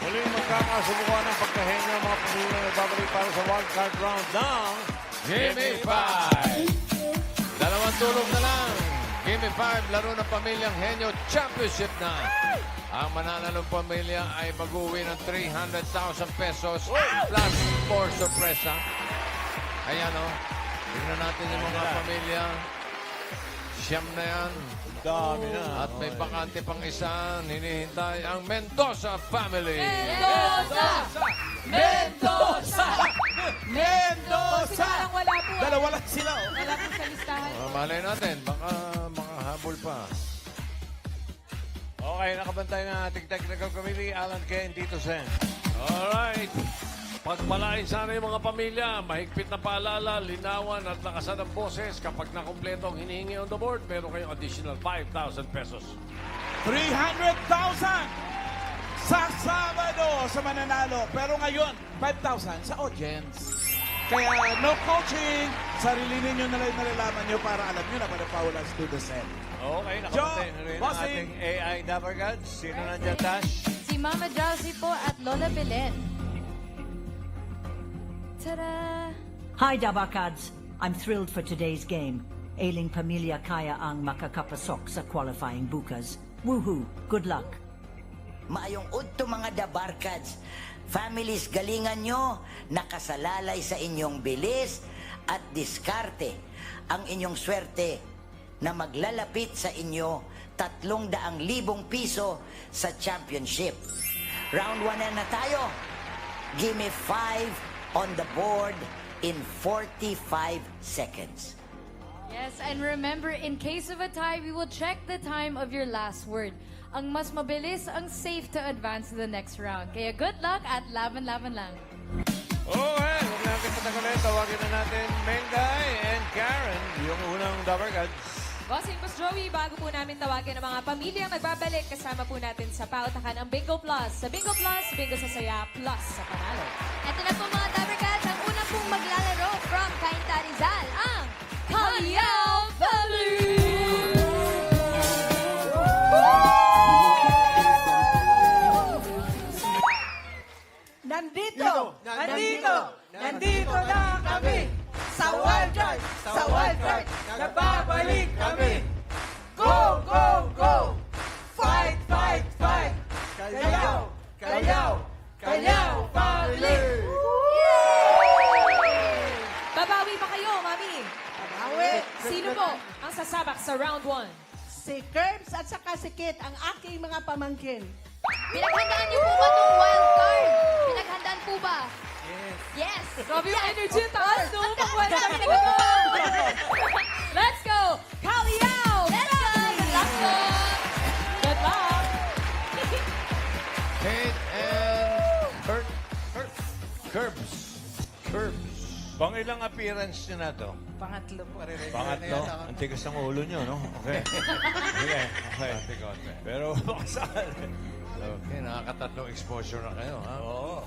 Muling magkakasubukan ng pagkahenyo ng mga pamilya na babalik para sa wildcard round ng Gimme 5! Dalawang tulog na lang. Gimme 5, laro ng Pamilyang Henyo Championship na. Ang mananalong pamilya ay mag-uwi ng 300,000 pesos plus for sorpresa. Ayan o. Tingnan natin yung mga pamilya. Siyam na yan. dami na. At may bakante pang isa. Hinihintay ang Mendoza family. Mendoza! Mendoza! Mendoza! Parang wala po. Dalawa lang sila. Wala po sa listahan. Malay natin, baka makahabol pa. Okay, nakabantay na ating technical committee, Alan Ken, Tito Sen. Alright. Pagpalain sana yung mga pamilya, mahigpit na paalala, linawan at lakasan ng boses. Kapag nakumpleto ang hinihingi on the board, meron kayong additional 5,000 pesos. 300,000 sa Sabado sa mananalo. Pero ngayon, 5,000 sa audience. Kaya no coaching, sarili ninyo na lang nalalaman nyo para alam nyo na manapawala to the set. Okay, nakabantay na rin ang Bossing. ating AI Dabber Gods. Sino nandiyan, Tash? Si Mama Josie po at Lola Belen. Tada! Hi, Dabakads. I'm thrilled for today's game. Ailing Pamilya Kaya ang makakapasok sa qualifying bukas. Woohoo! Good luck. Maayong udto mga dabarkads. Families, galingan nyo. Nakasalalay sa inyong bilis at diskarte. Ang inyong swerte na maglalapit sa inyo 300,000 piso sa championship. Round 1 na tayo. Give me 5 on the board in 45 seconds. Yes, and remember, in case of a tie, we will check the time of your last word. Ang mas mabilis, ang safe to advance to the next round. Kaya good luck at laban-laban lang. Okay, huwag natin patagalin. Tawagin na natin Mengay and Karen, yung unang Dabber Gods. Bossing Boss Joey, bago po namin tawagin ang mga pamilyang nagbabalik, kasama po natin sa pautakan ang Bingo Plus. Sa Bingo Plus, Bingo sa Saya, Plus sa Panalo. Ito na po mga Dabbercats, ang una pong maglalaro from Cainta Rizal, ang Kaliao Family! Nandito na kami sa wildcard, nagbabalik kami. Go, go, go! Fight, fight, fight! Kayaw family! Babawi ba kayo, Mami? Babawi! Sino po ang sasabak sa round 1? Si Curbs at saka si Kit, ang aking mga pamangkin. pinaghandaan niyo po ba itong wild card? Pinaghandaan po ba? Yes! Grabe yung energy taas, no? Pagwala kami Let's go! Kaliao! Let's go! Good luck po! Good luck! Kate and Curbs. Pangilang appearance nyo na to? Pangatlo po. Pangatlo? Ang tigas ng ulo nyo, no? Okay. Okay. Pero makasali. Okay, nakakatatlong exposure na kayo, ha? Oo.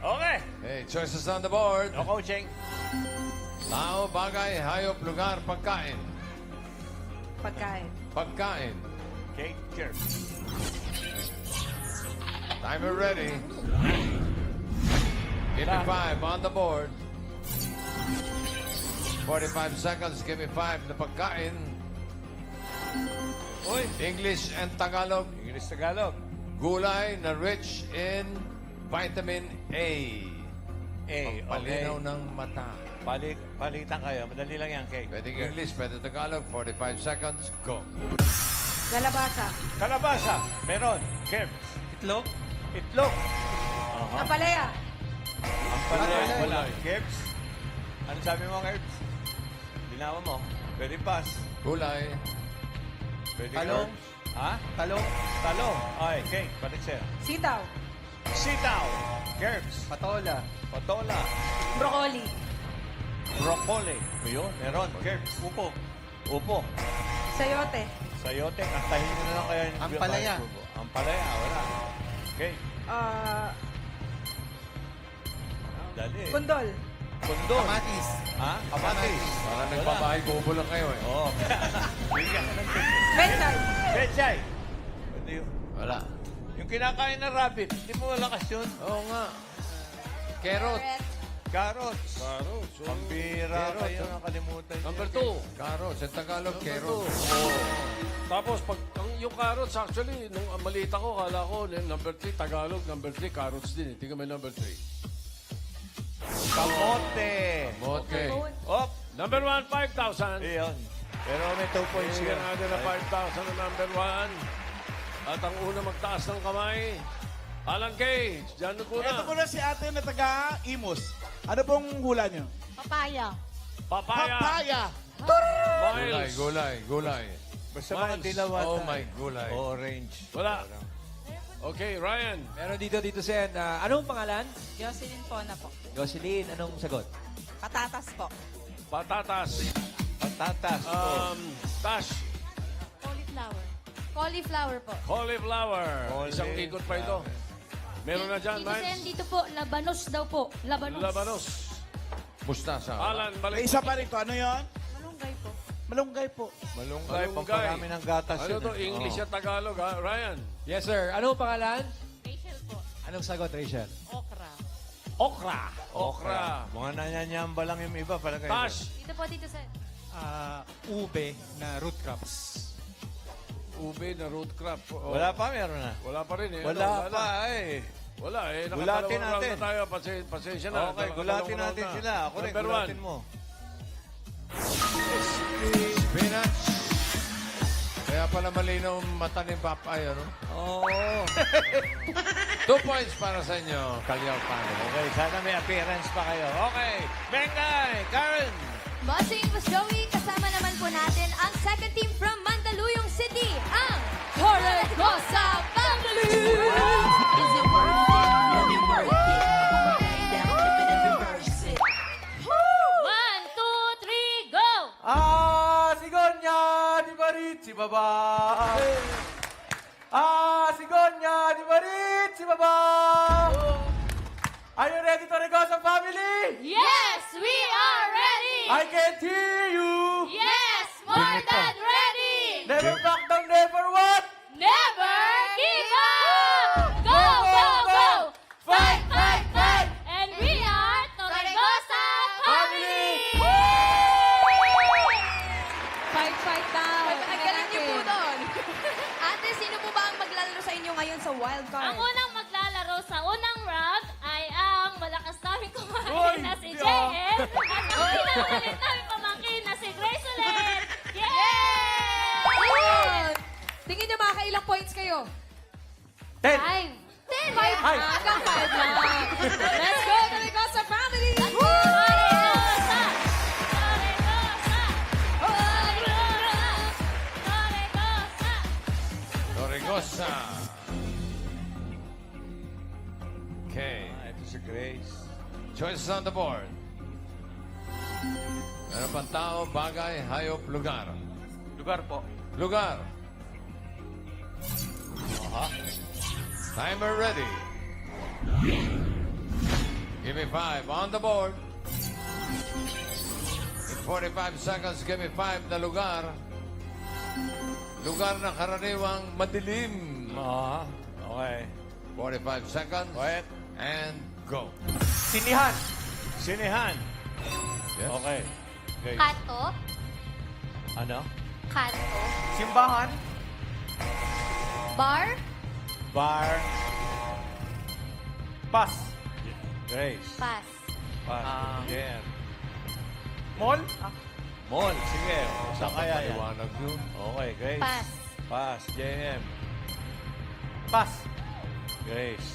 Okay. Hey, choices on the board. No coaching. Tao, bagay, hayop, lugar, pagkain. Pagkain. Pagkain. Kate, cheers. Timer ready. Give me 5 on the board. 45 seconds, give me 5 na pagkain. Uy. English and Tagalog. English Tagalog. Gulay na rich in vitamin A. Okay. Palinaw ng mata. Palitan kayo. Madali lang yan, Kate. Pwede English, pwede Tagalog. 45 seconds, go. Galabasa. Kalabasa. Meron. Kerbs. Itlog? Itlog. Napalaya. Ang palaya. Wala. Kerbs. Ano sabi mo, Kerbs? Binawa mo. Pwede pass. Gulay. Pwede Talong. Kerbs. Ha? Talong? Talong. Okay, Kate. Palit siya. Sitaw. Sitaw. Kerbs. Patola? Patola. Broccoli. Broccoli. Yun. Meron. Kerbs. Upo. Upo. Sayote. Sayote. Kantahin nyo na lang kaya. yung Ampalaya. Ampalaya. Wala. Okay. Dali. Kundol. Kundol. Kamatis. Ha? Kamatis. Parang nagbabahay kubo lang kayo eh. Oo. Bigyan ka ng tip. Pechay. Pechay. Pwede yun. Wala. Yung Yung kinakain na rabbit, hindi mo malakas yun. Oo nga. Carrot. Carrots. Carrots. So, Pambira carrots, kayo, ah. nakalimutan niyo. Number 2. Carrots. Sa Tagalog, carrots. Tapos, yung carrots, actually, nung maliit ako, kala ko, number 3, Tagalog, number 3, carrots din. Tingnan mo yung number 3. Kamote. Kamote. Op. Number 1, 5,000. Iyon. Pero may 2 points Sige yun. natin na 5,000 na number 1. At ang una magtaas ng kamay, Alan Cage. Diyan ko Ito na. po na si ate na taga-Imus. Ano pong hula nyo? Papaya. Papaya. Papaya. Gulay, Miles. gulay. Basta mga Miles. dilawatan. Oh my gulay. Orange. Wala. Okay, Ryan. Meron dito Sen. Anong pangalan? Jocelyn po na po. Jocelyn, anong sagot? Patatas po. Patatas. Patatas. Tash. Cauliflower. Cauliflower po. Cauliflower. Cauliflower. Isang ikot pa ito. Meron na dyan, Dito Sen, Miles. dito po, labanos daw po. Labanos. Labanos. Mustasa. Alan, May balik. isa pa rito. Ano yon? Malunggay po. Malunggay po. Malunggay. Malunggay. Pamparami ng gatas Ano yun. to? eh. English Oo. at Tagalog, ha? Ryan. Yes, sir. Anong pangalan? Rachel po. Anong sagot, Rachel? Okra. Okra. Okra. Mga nanyanyamba lang yung iba. Pala kayo. Tash. Dito po, Tito Sen. Ube na root crops. Ube na root crop. Oh. Wala pa, meron na. Wala pa rin eh. Wala Ano, pa eh. Wala eh. Gulatin Nakadalawang round natin. na tayo. Pasensya na. Okay, gulatin natin sila. Ako rin, Number 1. gulatin mo. Spinach. Kaya pala malinaw ang mata ni Papay, ano? Oo. 2 points para sa inyo, Kalyaw Family. Okay, sana may appearance pa kayo. Okay, Bengay, Karen. Bossing was Joey, kasama naman po natin ang second team from Mandaluyong City, ang Torregosa Family! One, two, three, go! Sigonya di Barit si Baba. Sigonya di Barit si Baba. Are you ready to Regosa family? Yes, we are ready! I can hear you. Yes, more than ready! Never back down, never what? Never give up! Go, go, go! Fight, fight, fight! And we are Torregosa Family! Fight, fight daw. Ang galing niyo po doon. Ate, sino po ba ang maglalaro sa inyo ngayon sa wild card? Ang unang maglalaro sa unang round ay ang malakas naming Hoy, kumain na si di JL at ang pinakalit naming pamangkin na si Grace ulit! Yay! Tingin niyo makakailang points kayo? 10. 5! 10! Ay. Hanggang 5 lang. Let's go, Torregosa family! Torregosa! Torregosa! Torregosa! Torregosa. Okay. Ito si Grace. Choices on the board. Meron pang tao, bagay, hayop, lugar. Lugar po. Lugar. Timer ready. Give me 5 on the board. In 45 seconds, give me 5 na lugar. Lugar na karaniwang madilim. Okay. 45 seconds. Wait. And go. Sinihan. Sinihan. Yes. Okay. Grace. Kato? Ano? Kato? Simbahan. Bar? Bar. Pass. Grace. Pass. Pass. Yeah. Mall. Mall. Sige. Saan kaya yan? Paliwanag yun. Okay, Grace. Pass. Pass. JM. Pass. Grace.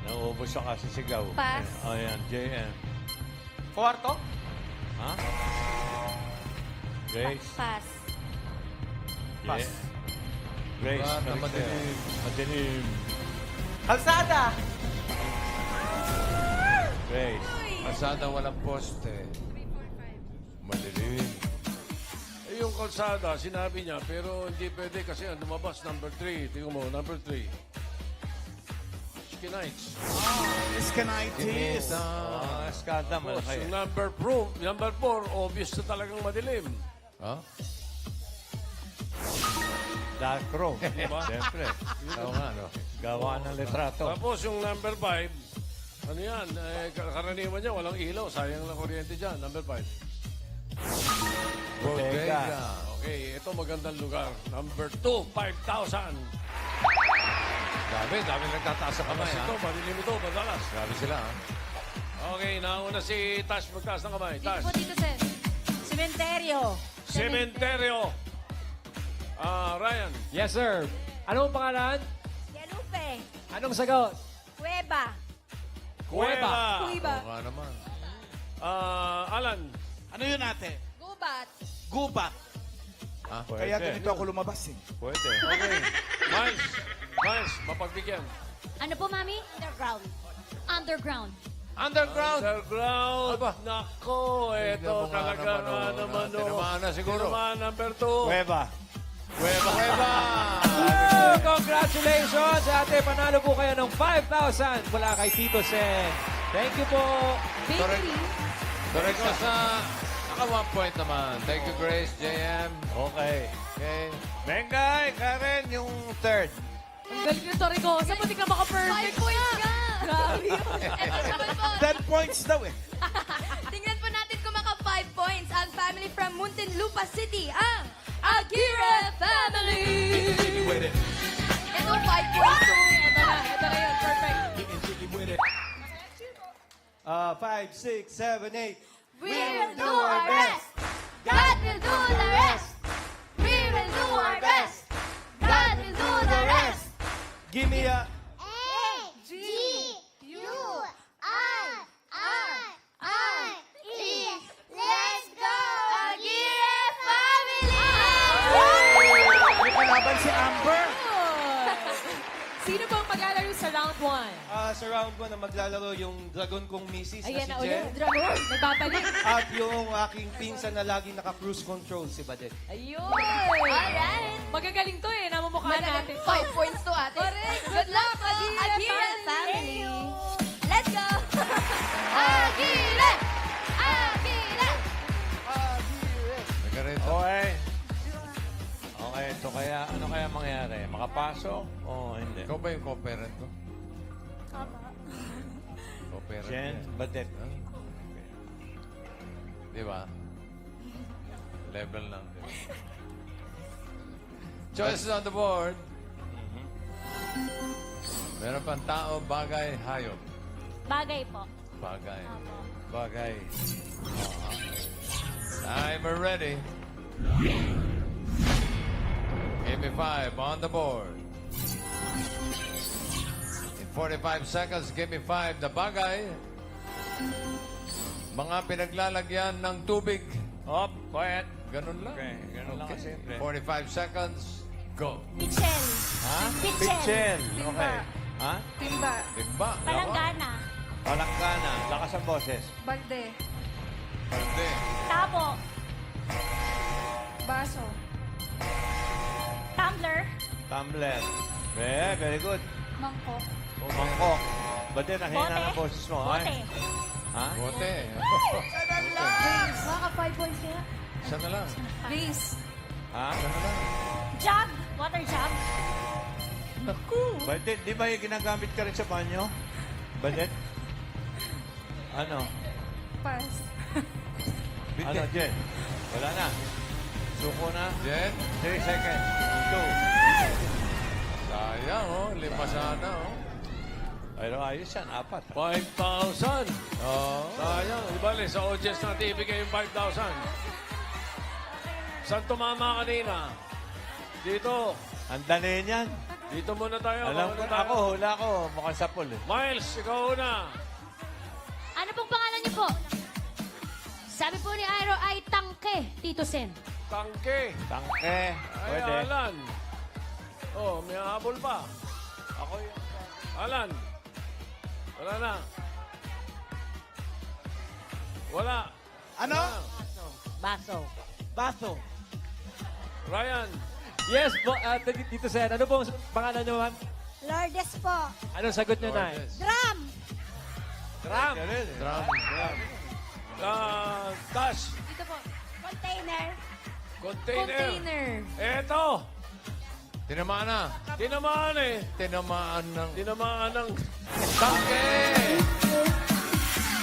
Nauubos siya kasi sigaw. Pass. Oh, yan. JM. Kwarto. Ha? Grace. Pass. Pass. Yeah. Grace. Lugar na Maricel. madilim. Madilim. Kalsada. Grace. Pasada walang poste. Madilim. Eh, yung kalsada, sinabi niya, pero hindi pwede kasi ang lumabas, number 3. Tingnan mo, number 3. Skinites. Iskanitis. Skanda, Tapos, malaki. yung number 4, obvious na talagang madilim. Ha? Dark Crow. Diba? Siyempre. Oo nga, no? Gawa ng litrato. Tapos yung number 5, ano yan? Karaniwan niya, walang ilaw. Sayang lang kuryente dyan. Number 5. Bodega. Okay, ito magandang lugar. Number 2, 5,000. Dami nagtataas sa kamay, Mas ha? ito, marilim ito, madalas. Grabe sila, ha? Okay, nauna si Tash magtaas ng kamay. Dito Tash. po, Tito Sen. Cementerio. Cementerio. Ryan. Yes, sir. Anong pangalan? Guadalupe. Anong sagot? Cueva. Cueva. Kuiba. Oo nga naman. Alan. Ano yun ate? Gubat. Gubat. Ha? Kaya ganito ako lumabas eh. Pwede. Okay. Miles, mapagbigyan. Ano po, Mami? Underground. Underground. Underground! Underground. Aba. Nako, Tingnan ito mo nga talaga naman, nga oh. naman. Tinamaan na siguro. Tinamaan, number 2. Cueva. Cueva! Oh, congratulations! Ate, panalo po kayo ng 5,000 mula kay Tito Sen. Thank you po. Bakery. Correct ka sa... Naka 1 point naman. Thank you, Grace, JM. Okay. Okay. Mengay, Karen, yung third. Ang galing yung Torricosa. Pati ka 5 maka-perfect. points ka. Grabe. Ito naman po. 10 points daw eh. Tingnan po natin kung maka 5 points ang family from Muntinlupa City, ang Aguirre family. Ito 5 points to. Ito na yun. Perfect. 5, 6, 7, 8. We will do our best. God will do the rest. We will do our best. God will do the rest. Give me a... A-G-U-R-R-I-E. Let's go, Aguirre family! May kalaban si Amber. Sino bang maglalaro sa round 1? Sa round 1 na maglalaro yung dragon kong misis Ayan na na si ulit. Jen. Dragon. Nagbabalik. At yung aking pinsan na laging naka-cruise control, si Badet. Ayun. Alright. Magagaling to eh. Namumukha natin. 5 points to ate. Correct. Good luck, Aguirre family. Let's go. Aguirre! Aguirre! Nagarito. Okay. Okay, so kaya, ano kaya mangyari? Makapasok o hindi? Ikaw ba yung co-parent ko? Co-parent Jen, yan. Badet. Di ba? Level lang. Di ba? Choices on the board. Meron pang tao, bagay, hayop. Bagay po. Bagay. Bagay. Timer ready. Give me 5 on the board. In 45 seconds, give me 5 na bagay. Mga pinaglalagyan ng tubig. Hop, quiet. Ganun lang. Okay, ganun lang kasimple. 45 seconds, go. Pichel. Ha? Pichel. Pichel. Okay. Ha? Timba. Timba. Palanggana. Palanggana. Lakas ang boses. Balde. Pwede. Tabo. Baso. Tumbler. Tumbler. Very good. Mangkok. O, mangkok. Badet, ang hina ng boses mo. Bote. Ay. Ha? Bote. Maka 5 points kaya. Isa na lang. Vase. Ha? Jug. Water jug. Badet, di ba yung ginagamit ka rin sa banyo? Badet? Ano? Pass. Ano, Jen? Wala na. Suko na. Jen. 3 seconds. 2. Sayang, oh. 5 sana, oh. Pero ayos yan. 4. 5,000. Oh. Sayang. Di bale, sa audience natin ibigay yung 5,000. Saan tumama kanina? Dito. Ang dali niyan. Dito muna tayo. Alam ko Muna na tayo. ako. Hula ko. Mukhang sapul eh. Miles, ikaw una. Ano pong pangalan niyo po? Sabi po ni Iro ay tangke, Tito Sen. Tangke. Tangke. Ay, Pwede. Alan. Oh, may habol pa. Ako yung... Alan. Wala na. Wala. Ano? Baso. Baso. Ryan. Yes po, Tito Sen. Ano pong pangalan nyo, ma'am? Lourdes po. Anong sagot nyo, Nay? Lourdes. Drum. Drum. Drum. Tash. Dito po. Container. Container. Container. Eto. Tinamaan na. Tinamaan eh. Tinamaan ng Tangke!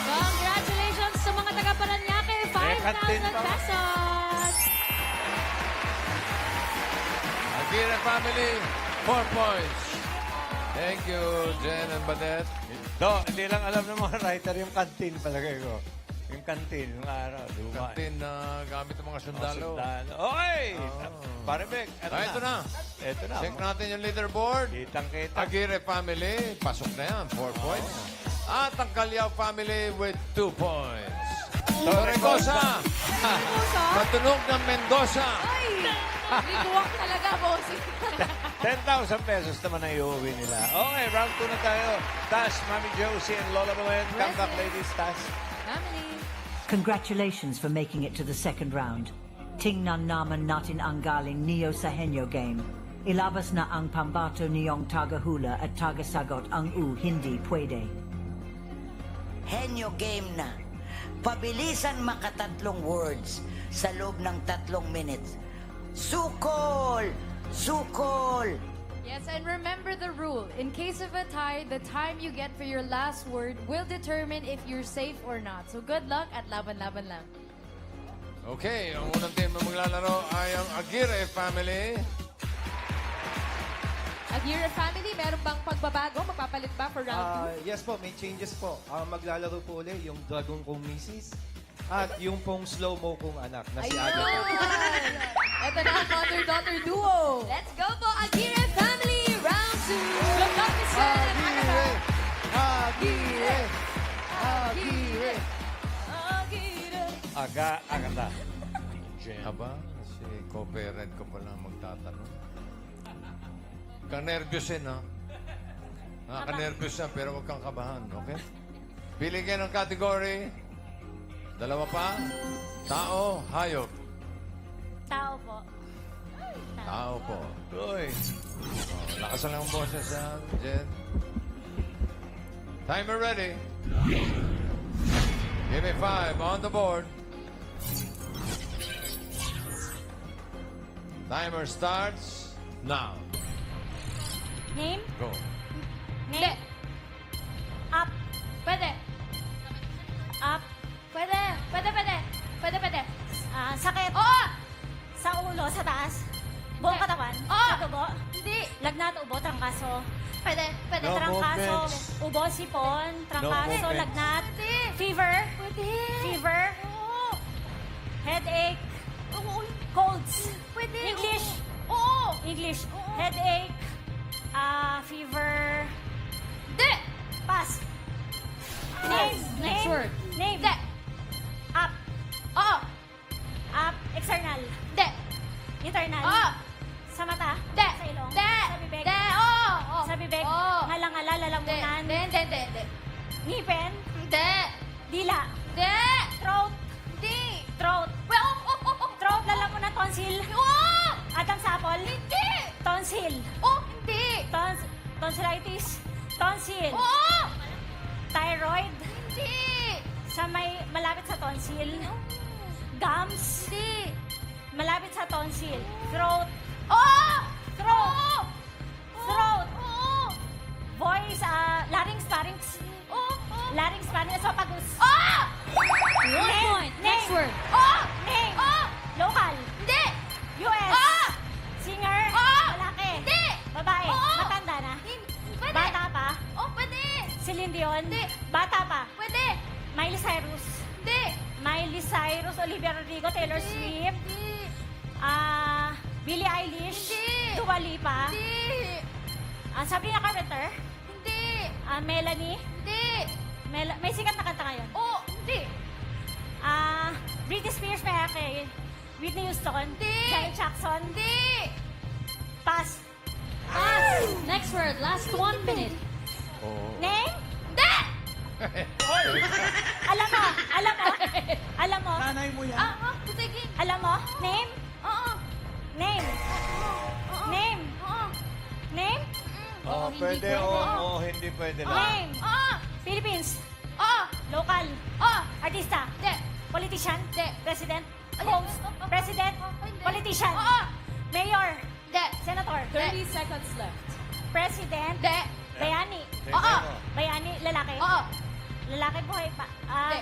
Congratulations sa mga taga-Paranaque. 5,000 pesos. Aguirre family, 4 points. Thank you, Jen and Badet. Hindi lang alam ng mga writer yung kantin palagay ko. Yung kantin, yung araw. Kantin na gamit ng mga sundalo. Okay! Pare Beck, Ito na. Ito na. Check natin yung leaderboard. Kitang-kita. Aguirre family, pasok na yan, 4 points. At ang Calao family with 2 points. Torregosa, matunog ng Mendoza. Ay! Liguwak talaga, bossing. 10,000 pesos naman ang iuwi nila. Okay, round 2 na tayo. Tas, Mami Josie and Lola Moen. Come back, ladies. Tas. Family. Congratulations for making it to the second round. Tingnan naman natin ang galing Neo sa Henyo game. Ilabas na ang pambato niyong tagahula at tagasagot ang hindi pwede. Henyo game na. Pabilisan makatatlong words sa loob ng 3 minutes. Sukol! Sukol! Yes, and remember the rule. In case of a tie, the time you get for your last word will determine if you're safe or not. So good luck at laban-laban lang. Okay, ang unang team na maglalaro ay ang Aguirre family. Aguirre family, meron bang pagbabago? Magpapalit ba for round 2? Yes po, may changes po. Maglalaro po ulit yung Dragon kong misis at yung pong slow-mo kong anak na si Agatha. Ito na ang mother-daughter duo. Let's go po, Aguirre family, round 2. Good luck, Miss Jen and Agatha. Aguirre! Aguirre! Agata. Aba, si co-parent ko pala magtatanong. Kang nervyos ha? Nakaka-nervyos na, pero huwag kang kabahan, okay? Pili kayo ng category. 2 pa. Tao, hayop. Tao po. Tao po. Uy. Lakasan lang ang boses, ha, Jen. Timer ready. Give me 5 on the board. Timer starts now. Name? Go. Name? Up. Pwede. Up. Pwede. Sakit. Oo! Sa ulo, sa taas. Buong katawan. Sa dugo. Hindi. Lagnat, ubo, trangkaso. Pwede. No Trangkaso, movements. ubo, sipon, trangkaso, movements. lagnat. Fever. Fever. Headache. Colds. English. English. Headache. Fever. Pass. Name. Next word. Name. Up. Up. External. Internal. Sa mata. Sa ilong. Sa bibig. Sa bibig. Ngalangala, lalamunan. Ngipin. Dila. Throat. Throat. Throat, lalamunan, tonsil. Atang sapol. Tonsil. Tonsillitis. Tonsil. Thyroid. Sa may malapit sa tonsil. Gums. Malapit sa tonsil. Throat. Throat. Throat. Voice, larynx. Larynx, esophagus. 1 point. Next word. Name. Local. US. Singer. Lalaki. Babae. Matanda na. Bata pa. Celine Dion. Bata pa. Miley Cyrus. Miley Cyrus, Olivia Rodrigo, Taylor Swift. Billie Eilish. Dua Lipa. Sabrina Carpenter. Melanie. May sikat na kanta ngayon. Britney Spears, Mayake. Whitney Houston. Janet Jackson. Pass. Next word. Last 1 minute. Name? Alam mo? Nanay mo yan. Alam mo? Name? Name? Name? Name? Pwede hindi pwede lang. Name? Philippines? Local? Artista? Politician? President? Host? President? Politician? Mayor? De. Senator. 30 seconds left. President. De. Bayani. Oo. Bayani, lalaki. Oo. Lalaki buhay pa. De.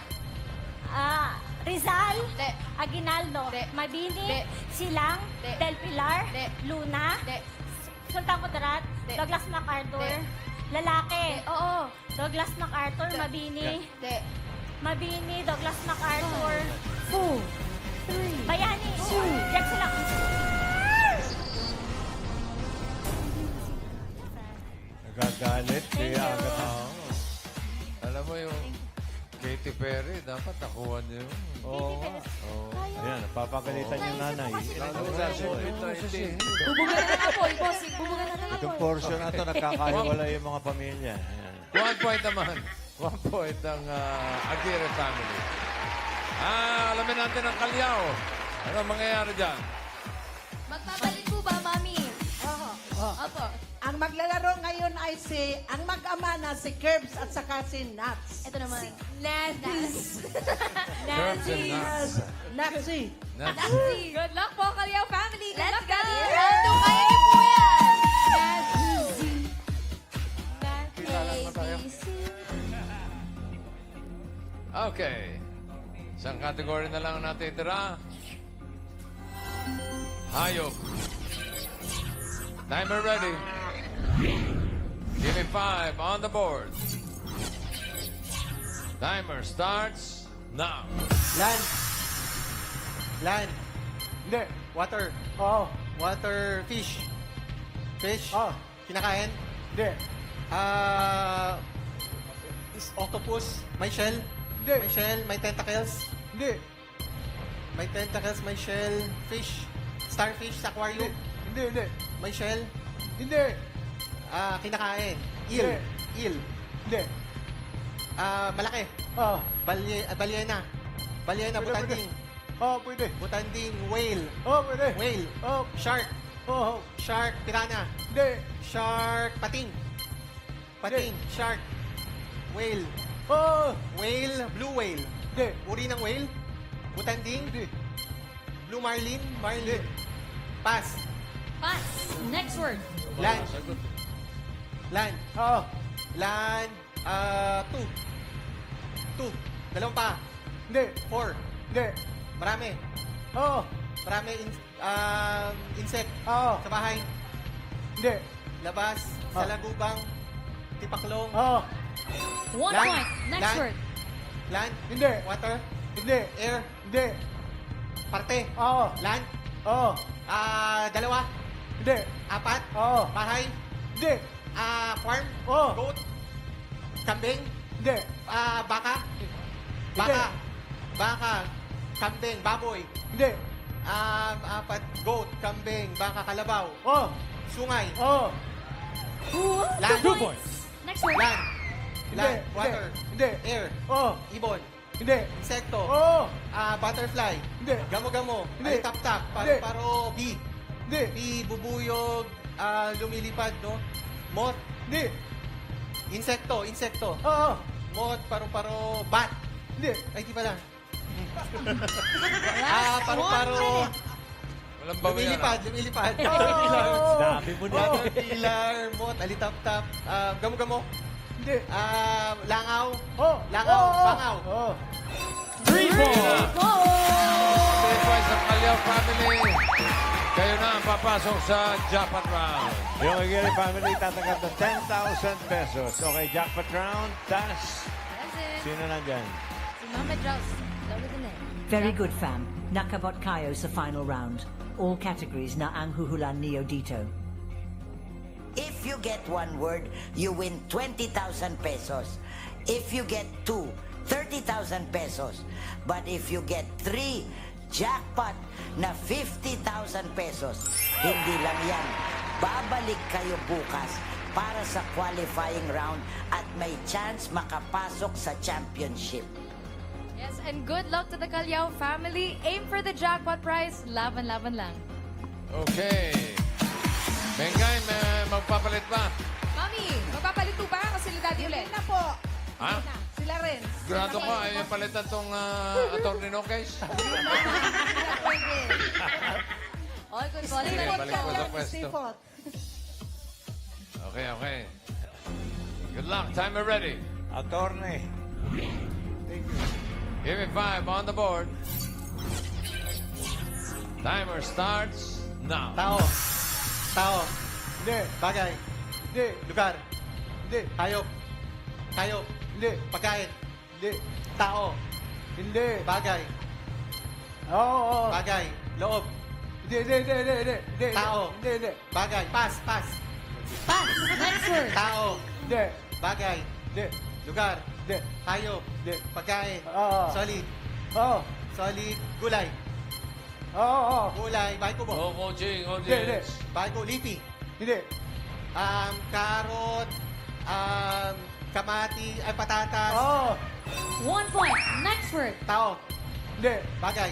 Rizal. De. Aguinaldo. De. Mabini. De. Silang. De. Del Pilar. De. Luna. De. Sultan Kudarat. De. Douglas MacArthur. De. Lalaki. Oo. Douglas MacArthur. De. Mabini. De. Mabini. Douglas MacArthur. 4, 3, Bayani. Diyan sila. Nagagalit. Kaya agad Alam mo yung Katy Perry, dapat nakuha niyo. Oo nga. Ayan, napapagalitan yung nanay. Bubugan na ng apoy, bossing. Bubugan na ng apoy. Itong portion na ito, nagkakahiwala yung mga pamilya. Ayan. 1 point naman. 1 point ang Aguirre family. Alamin natin ang Kalyaw. Ano mangyayari dyan? Magpapalit po ba, Mami? Opo. Ang maglalaro ngayon ay ang mag-ama na si Curbs at saka si Nuts. Ito naman. Nancy. Curbs and nuts. Naxi. Nancy. Good luck po, Kalyaw family. Good Let's luck, go! guys. Round 2, kaya niyo po yan! ABC. Okay. Isang category na lang natin tira. Hayop. Timer ready. Give me 5 on the board. Timer starts now. Land. Land. Hindi. Water. Oo. Water fish. Fish. Oh. Kinakain. Hindi. Octopus. May shell. Hindi. May shell. May tentacles. Hindi. May tentacles. May shell. Fish. Starfish sa aquarium. Hindi. May shell. Hindi. Kinakain. Eel. Eel. Hindi. Malaki. Oo. Balyena. Balyena. Pwede, Butanding. Oo, pwede. Butanding. Whale. Oo, pwede. Whale. Oo. Shark. Oo. Shark. Piranha. Hindi. Shark. Pating. Pating. Shark. Whale. Oo. Whale. Blue whale. Hindi. Uri ng whale. Butanding. Hindi. Blue marlin. Marlin. Pass. Pass. Next word. Land. Land. Oo. Land. 2. 2. Dalawang pa. Hindi. 4. Hindi. Marami. Oo. Marami insect. Oo. Sa bahay. Hindi. Labas. Sa lagubang. Tipaklong. Oo. 1 Land. point. Next Land. word. Land. Hindi. Water. Hindi. Air. Hindi. Parte. Oo. Land. Oo. Dalawa. Hindi. 4. Oo. Bahay. Hindi. Farm. Oo. Goat. Kambing. Hindi. Baka. Baka. Baka. Kambing. Baboy. Hindi. 4. Goat. Kambing. Baka. Kalabaw. Oo. Sungay. Oo. Land. 2 points. Next word. Land. Land. Hindi. Water. Hindi. Air. Oo. Ibon. Hindi. Insekto. Oo. Butterfly. Hindi. Gamo-gamo. Hindi. Tap-tap. Hindi. Paro-paro. Bee. Hindi. Bee. Bubuyog. Lumilipad, no? Moth. Hindi. Insekto. Insekto. Oo. Moth. Paro-paro. Bat. Hindi. Ay, di pala. Paro-paro. Walang bawi yan. Lumilipad. Lumilipad. Dami mo na. Caterpillar. Moth. Alitap-tap. Gamo-gamo. Hindi. Langaw. Oo. Langaw. Oo. Bangaw. Oo. 3 points! 3 points ang Kalyaw family. Kayo na ang papasok sa jackpot round. Yung Aguirre family tatanggap ng 10,000 pesos. Okay, jackpot round. Tas, That's it. sino nandyan? Si Mama Jaws. Lower the net. Very good, fam. Nakabot kayo sa final round. All categories na ang huhulan niyo dito. If you get one word, you win 20,000 pesos. If you get 2, 30,000 pesos. But if you get 3, jackpot na 50,000 pesos. Hindi lang yan. Babalik kayo bukas para sa qualifying round at may chance makapasok sa championship. Yes, and good luck to the Calao family. Aim for the jackpot prize. Laban lang. Okay. Bengay, may magpapalit pa. Mami, magpapalit po ba? Kasi sila daddy ulit. Hindi na po. Ha? Sila rin. Grado ka, ayaw palitan tong attorney no case? All good ball. Stay put balik ka mo sa dyan, pwesto. stay put. Okay, okay. Good luck. Timer ready. Attorney. Give me 5 on the board. Timer starts now. Tao. Tao. Hindi. Bagay. Hindi. Lugar. Hindi. Hayop. Hayop. Hindi. Pagkain. Hindi. Tao. Hindi. Bagay. Oo. Bagay. Loob. Hindi. Tao. Hindi. Bagay. Pass. Pass. Next word. Tao. Hindi. Bagay. Hindi. Lugar. Hindi. Hayop. Hindi. Pagkain. Solid. Solid. Gulay. Gulay. Bahay kubo. No coaching, audience. Bahay ko. Leafy. Hindi. Karot. Kamati. Ay, patatas. 1 point. Next word. Tao. Hindi. Bagay.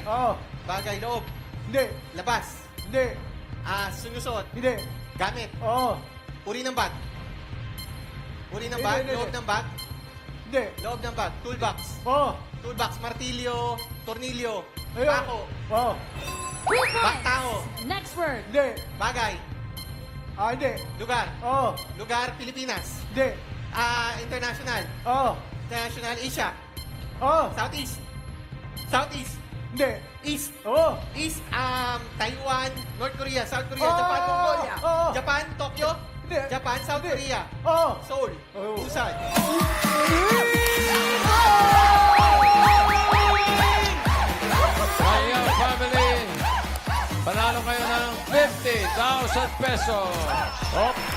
Bagay. Loob. Hindi. Labas. Hindi. Sunusot. Hindi. Gamit. Uri ng bag. Uri ng bag. Loob ng bag. Hindi. Loob ng bag. Toolbox. Toolbox. Martilyo. Tornilyo. Pako. 3 points. Tao. Next word. Hindi. Bagay. Hindi. Lugar. Lugar, Pilipinas. Hindi. International. International, Asia. Southeast. Southeast. Hindi. East. East, Taiwan, North Korea, South Korea, Japan, Mongolia. Japan, Tokyo. Japan, South Korea. Seoul. Busan. Kaya family, panalo kayo ng 50,000 pesos.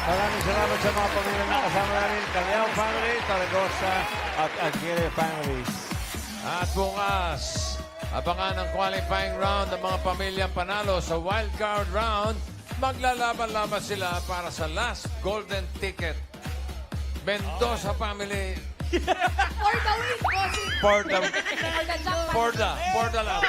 Maraming salamat sa mga pamilya na kasama namin. Kalyaw family, Taragosa at Aguirre families. At bukas, abangan ang qualifying round ng mga pamilyang panalo sa wildcard round. Maglalaban-laban sila para sa last golden ticket. Mendoza family. For the win, bossing. For the lang.